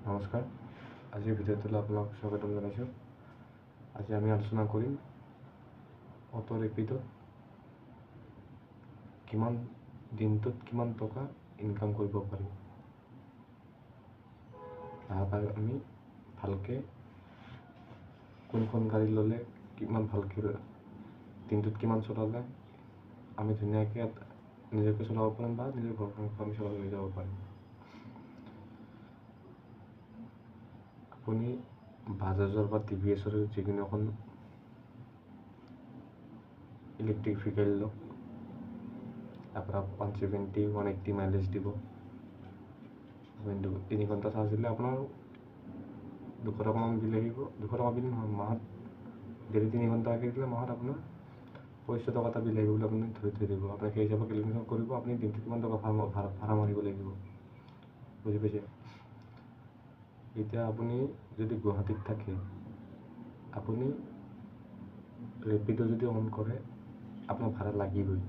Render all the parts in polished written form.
নমস্কাৰ, আজিৰ ভিডিঅ'টোলৈ আপোনাক স্বাগতম জনাইছোঁ। আজি আমি আলোচনা কৰিম অটো ৰেপিডত দিনটোত কিমান টকা ইনকাম কৰিব পাৰি। তাৰ আমি ভালকৈ কোনখন গাড়ী ল'লে কিমান ভালকৈ দিনটোত কিমান চলালে আমি ধুনীয়াকৈ নিজকে চলাব পাৰিম বা নিজৰ ঘৰখনক আমি চলাই লৈ যাব পাৰিম। আপুনি বাজাজৰ বা টিভিএছৰ যিকোনো এখন ইলেক্ট্ৰিক ভেহিকেল লওক, আপোনাক 170-180 মাইলেজ দিব। 3 ঘণ্টা চাৰ্জ দিলে আপোনাৰ 200 টকামান বিল আহিব। 200 টকা বিল নহয়, মাহত ডেইলি 3 ঘণ্টাকৈ দিলে মাহত আপোনাৰ 2500 টকা এটা বিল আহিব বুলি আপুনি ধৰি থৈ দিব। আপোনাক সেই হিচাপত কেলকুলেশ্যন কৰিব, আপুনি দিনটোত কিমান টকা ভাড়া মাৰিব লাগিব, বুজি পাইছে? এতিয়া আপুনি যদি গুৱাহাটীত থাকে, আপুনি ৰেপিড' যদি অন কৰে আপোনাক ভাড়া লাগিবই।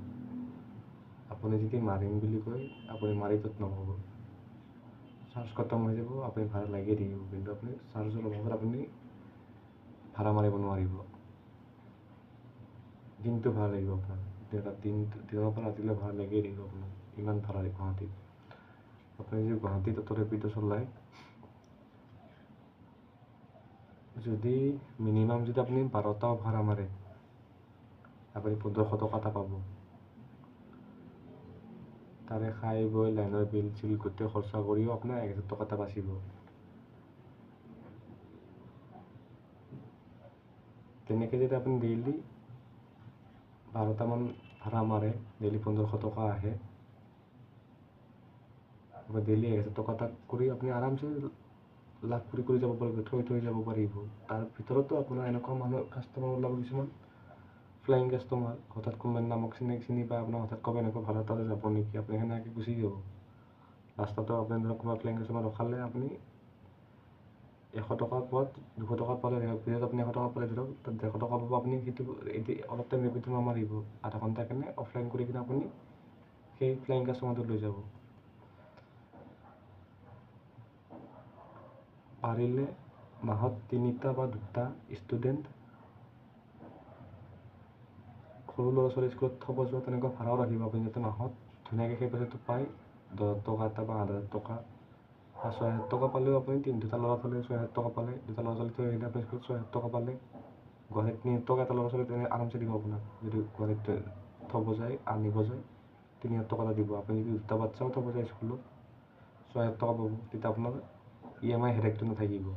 আপুনি যদি মাৰিম বুলি কয় আপুনি মাৰি তত নহ'ব, চাৰ্জ খতম হৈ যাব, আপুনি ভাড়া লাগিয়ে থাকিব। কিন্তু আপুনি চাৰ্জৰ অভাৱত আপুনি ভাড়া মাৰিব নোৱাৰিব। দিনটো ভাড়া লাগিব আপোনাৰ, দিনৰ পৰা ৰাতিলৈ ভাড়া লাগিয়ে থাকিব আপোনাৰ, ইমান ভাড়া গুৱাহাটীত। আপুনি যদি গুৱাহাটীত অটো ৰেপিড' চলায়, যদি মিনিমাম যদি আপুনি 12টাও ভাড়া মাৰে আপুনি 1500 টকা এটা পাব। তাৰে খাই বৈ লাইনৰ বিল চিল গোটেই খৰচা কৰিও আপোনাৰ 1000 টকা এটা বাচিব। তেনেকৈ যদি আপুনি ডেইলি 12টামান ভাড়া মাৰে, ডেইলি 1500 টকা আহে, ডেইলি 1000 টকা এটা কৰি আপুনি আৰামছে লাভ কৰি যাব পাৰিব, থৈ যাব পাৰিব। তাৰ ভিতৰতো আপোনাৰ এনেকুৱা মানুহ কাষ্টমাৰ ওলাব, কিছুমান ফ্লাইং কাষ্টমাৰ, হঠাৎ কোনোবাই নামক চিনি পায় আপোনাৰ, হঠাৎ ক'ব এনেকুৱা ভাড়া তালৈ যাব নেকি, আপুনি সেনেকৈ গুচি যাব। ৰাস্তাটো আপুনি ধৰক কোনোবা ফ্লাইং কাষ্টমাৰ ৰখালে, আপুনি 100 টকা পোৱাত 200 টকা পালে, ৰেপিডত আপুনি 100 টকা পালে ধৰক, তাত 150 টকা পাব। আপুনি সেইটো অলপ টাইম ৰেপিড নামাৰিব, আধা ঘণ্টা কাৰণে অফলাইন কৰি কিনে আপুনি সেই ফ্লাইং কাষ্টমাৰটো লৈ যাব। পাৰিলে মাহত 3টা বা 2টা ষ্টুডেণ্ট, সৰু ল'ৰা ছোৱালী স্কুলত থ'ব যোৱা, তেনেকুৱা ভাড়াও ৰাখিব আপুনি, যাতে মাহত ধুনীয়াকৈ সেই পইচাটো পায়। 10,000 টকা এটা বা 8,000 টকা বা 6,000 টকা পালেও আপুনি 2টা ল'ৰা থ'লে 6,000 টকা পালে, 2টা ল'ৰা ছোৱালী থৈ আহিলে আপুনি স্কুলত 6,000 টকা পালে। গুৱাহাটীত 3,000 টকা এটা ল'ৰা ছোৱালী তেনে আৰামছে দিব আপোনাক, যদি গুৱাহাটীত থ'ব যায়, আনিব যায় 3,000 টকা এটা দিব। আপুনি যদি 2টা বাচ্চাও থ'ব যায় স্কুলত 6,000 টকা পাব। তেতিয়া আপোনাৰ EMI হেডেকটো নাথাকিব।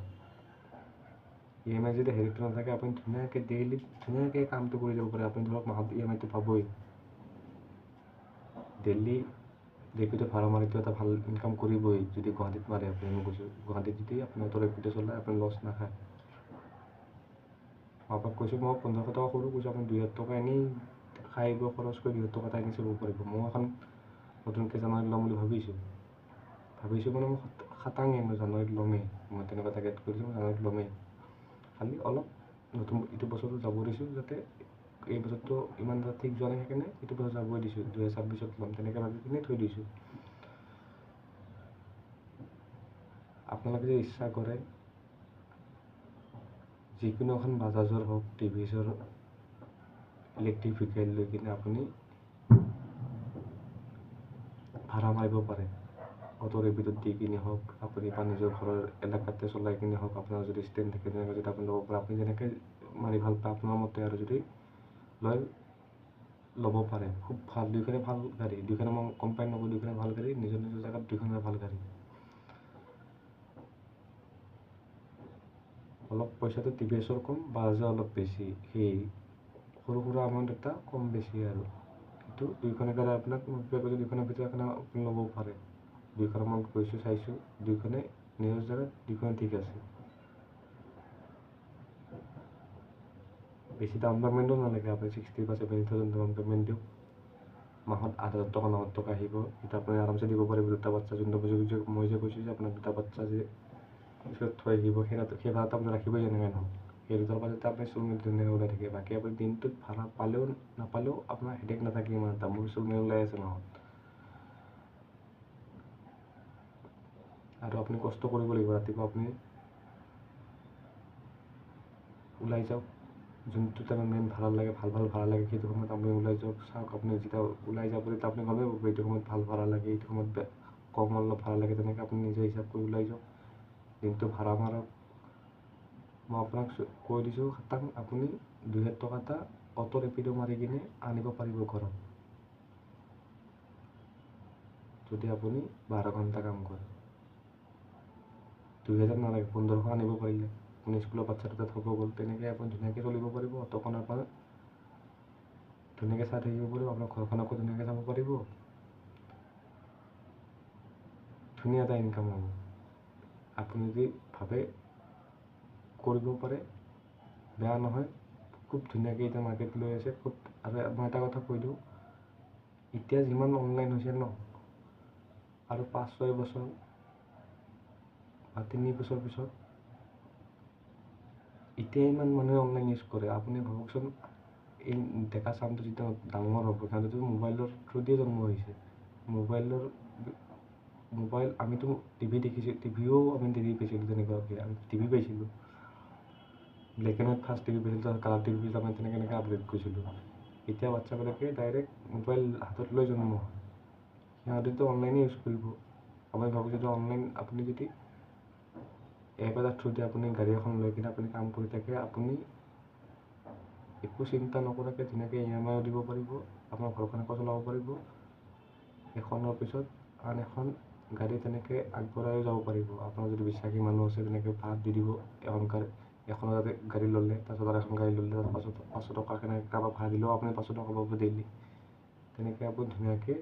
EMI যদি হেডেকটো নাথাকে, আপুনি ধুনীয়াকৈ ডেইলি ধুনীয়াকৈ কামটো কৰি যাব পাৰে। আপুনি ধৰক মাহত EMIটো পাবই, ডেইলি ৰেপিড' ভাড়া মাৰিটো এটা ভাল ইনকাম কৰিবই যদি গুৱাহাটীত মাৰে। আপুনি মই কৈছোঁ, গুৱাহাটীত যদি আপুনি অটো ৰেপিড' চলায় আপুনি লছ নাখায়। মই আপোনাক কৈছোঁ, মই 1500 টকা সৰু কৈছোঁ, আপুনি 2,000 টকা এনেই খাই বৈ খৰচ কৰি 2,000 টকা এটা এনেই চলিব পাৰিব। মই এখন নতুনকৈ জানুৱাৰীত ল'ম বুলি ভাবিছোঁ মানে মই খাটাঙে, মই জানুৱাৰীত ল'মেই। মই তেনেকুৱা টাৰ্গেট কৰিছোঁ, মই জানুৱাৰীত ল'মেই। খালি অলপ নতুন এইটো বছৰটো যাব দিছোঁ, যাতে এই বছৰটো ইমান এটা ঠিক যোৱা নাই, সেইকাৰণে এইটো বছৰ যাবই দিছোঁ, 2026ত ল'ম তেনেকৈ ভাবি কিনে থৈ দিছোঁ। আপোনালোকে যদি ইচ্ছা কৰে, যিকোনো এখন বাজাজৰ হওক, টিভিএছৰ ইলেক্ট্ৰিক ভেহিকেল লৈ কিনে আপুনি ভাড়া মাৰিব পাৰে। অটো ৰেপিডত দি কিনে হওক, আপুনি বা নিজৰ ঘৰৰ এলেকাতে চলাই কিনে হওক, আপোনাৰ যদি ষ্টেণ্ড থাকে তেনেকৈ যদি আপুনি ল'ব পাৰে, আপুনি যেনেকৈ মাৰি ভাল পায় আপোনাৰ মতে, আৰু যদি ল'ব পাৰে, খুব ভাল। দুইখনে ভাল গাড়ী, দুইখনে মই কম্পেয়াৰ নকৰোঁ, দুইখনে ভাল গাড়ী, নিজৰ জেগাত দুইখনে ভাল গাড়ী। অলপ পইচাটো টিভিএছৰ কম, বাজাজৰ অলপ বেছি, সেই সৰু সুৰা এমাউণ্ট এটা কম বেছি আৰু। কিন্তু দুইখনে গাড়ী আপোনাক দুইখনৰ ভিতৰত আপুনি ল'বও পাৰে। দুইখনৰ মই গৈছোঁ, চাইছোঁ, দুইখনে নিজৰ জেগাত দুইখনে ঠিক আছে। বেছি ডাউন পে'মেণ্টো নালাগে, আপুনি 60,000 বা 70,000 ডাউন পে'মেণ্ট দিয়ক, মাহত 8,000 টকা 9,000 টকা আহিব। এতিয়া আপুনি আৰামছে দিব পাৰিব। 2টা বাচ্চা, যোনটো মই যে কৈছোঁ যে আপোনাক 2টা বাচ্চা যে স্কুলত থৈ আহিব, সেই ভাড়াটো আপুনি ৰাখিবই যেনেকৈ নহওক। সেই 2টাৰ পাছতে আপুনি চুলমেট ধুনীয়াকৈ ওলাই থাকে। বাকী আপুনি দিনটোত ভাড়া পালেও নাপালেও আপোনাৰ হেডেক নাথাকে ইমান এটা, মোৰ চুলমেট ওলাই আছে মাহত। আৰু আপুনি কষ্ট কৰিব লাগিব। ৰাতিপুৱা আপুনি ওলাই যাওক, যোনটো টাইমত মেইন ভাড়া লাগে, ভাল ভাড়া লাগে, সেইটো সময়ত আপুনি ওলাই যাওক। চাওক আপুনি যেতিয়া ওলাই যাব তেতিয়া আপুনি গমেই পাব এইটো সময়ত ভাল ভাড়া লাগে, এইটো সময়ত কম অলপ ভাড়া লাগে। তেনেকৈ আপুনি নিজে হিচাপ কৰি ওলাই যাওক, দিনটো ভাড়া মাৰক। মই আপোনাক কৈ দিছোঁ খাটাং, আপুনি 2000 টকা এটা অটো ৰেপিডো মাৰি কিনে আনিব পাৰিব ঘৰত, যদি আপুনি 12 ঘণ্টা কাম কৰে। 2000 নালাগে, 1500 আনিব পাৰিলে আপুনি স্কুলৰ বাচ্ছা দুটা থ'ব গ'ল, তেনেকৈ আপুনি ধুনীয়াকৈ চলিব পাৰিব। অটোখন আপোনাৰ ধুনীয়াকৈ চাই থাকিব পাৰিব, আপোনাৰ ঘৰখনকো ধুনীয়াকৈ চাব পাৰিব, ধুনীয়া এটা ইনকাম হ'ব। আপুনি যদি ভাবে কৰিব পাৰে, বেয়া নহয়, খুব ধুনীয়াকৈ এতিয়া মাৰ্কেট লৈ আছে। খুব আৰু মই এটা কথা কৈ দিওঁ, এতিয়া যিমান অনলাইন হৈছে ন, আৰু 5-6 বছৰ বা 3 বছৰ পিছত এতিয়া ইমান মানুহে অনলাইন ইউজ কৰে। আপুনি ভাবকচোন, এই ডেকা চামটো যেতিয়া ডাঙৰ হ'ব, সিহঁতেতো মোবাইলৰ থ্ৰু দিয়ে জন্ম হৈছে। মোবাইল আমিতো টিভি দেখিছোঁ, টিভিও আমি টিভি পাইছিলোঁ, তেনেকুৱাকৈ আমি টিভি পাইছিলোঁ। Black and white first TV পাইছিলোঁ, তাৰপিছত কালাৰ টিভি পাইছিলোঁ, আমি তেনেকৈ আপগ্ৰেড কৰিছিলোঁ। এতিয়া বাচ্ছাবিলাকে ডাইৰেক্ট মোবাইল হাতত লৈ জন্ম হয়, সিহঁতেতো অনলাইনে ইউজ কৰিব। আপুনি ভাবিছোঁ যে অনলাইন আপুনি যদি এপ এটাৰ থ্ৰুতে আপুনি গাড়ী এখন লৈ কিনে আপুনি কাম কৰি থাকে, আপুনি একো চিন্তা নকৰাকৈ ধুনীয়াকৈ EMI দিব পাৰিব, আপোনাৰ ঘৰখনকো চলাব পাৰিব, এখনৰ পিছত আন এখন গাড়ী তেনেকৈ আগবঢ়াই যাব পাৰিব। আপোনাৰ যদি বিশ্বাসী মানুহ আছে, তেনেকৈ ভাড়াত দি দিব। এখনৰ গাড়ী ল'লে, তাৰপিছত আৰু এখন গাড়ী ল'লে, তাৰপাছত 500 টকা কেনেকৈ কাৰোবাক ভাড়া দিলেও আপুনি 500 টকা পাব ডেইলি। তেনেকৈ আপুনি ধুনীয়াকৈ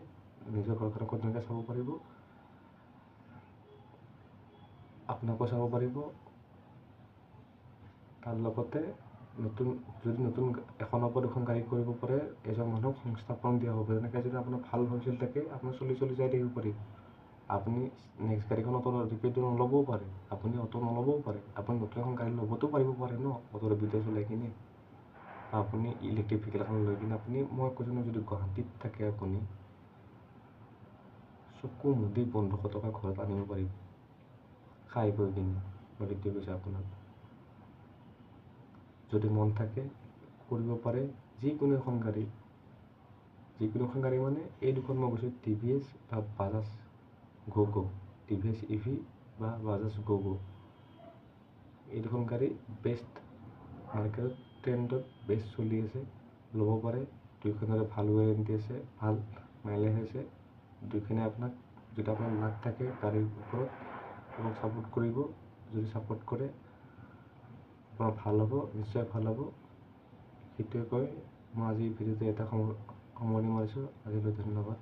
নিজৰ ঘৰখনকো ধুনীয়াকৈ চাব পাৰিব, আপোনাকো চাব পাৰিব। তাৰ লগতে যদি নতুন এখনৰ পৰা 2খন গাড়ী কৰিব পাৰে, এজন মানুহক সংস্থাপন দিয়া হ'ব। তেনেকৈ যদি আপোনাৰ ভাল হৈছিল থাকে, আপোনাৰ চলি যাই থাকিব পাৰিব। আপুনি নেক্সট গাড়ীখন অটো ৰেপিডো নল'বও পাৰে, আপুনি অটো নল'বও পাৰে, আপুনি নতুন এখন গাড়ী ল'বতো পাৰিব পাৰে ন, অটো ৰেপিডো চলাই কিনে, বা আপুনি ইলেক্ট্ৰিক ভেহিকেল এখন লৈ কিনে আপুনি, মই কৈছোঁ ন, যদি গুৱাহাটীত থাকে আপুনি চকু মুদি 1500 টকা ঘৰত আনিব পাৰিব, খাই বৈ কিনে। মই তেতিয়া কৈছোঁ আপোনাক, যদি মন থাকে কৰিব পাৰে। যিকোনো এখন গাড়ী মানে এই দুখন মই কৈছোঁ, TVS বা বাজাজ গ'গ', TVS EV বা বাজাজ গ'গ', এই দুখন গাড়ী বেষ্ট, মাৰ্কেটত ট্ৰেণ্ডত বেষ্ট চলি আছে, ল'ব পাৰে। দুইখনৰে ভাল ৱাৰেণ্টি আছে, ভাল মাইলেজ আছে। দুইখনে আপোনাক, যদি আপোনাৰ লাক থাকে গাড়ীৰ ওপৰত, আপোনাক ছাপোৰ্ট কৰিব। যদি ছাপোৰ্ট কৰে, আপোনাৰ ভাল হ'ব, নিশ্চয় ভাল হ'ব। সেইটোৱে কৈ মই আজি ভিডিঅ'টো এটা সামৰণি মাৰিছোঁ। আজিলৈ ধন্যবাদ।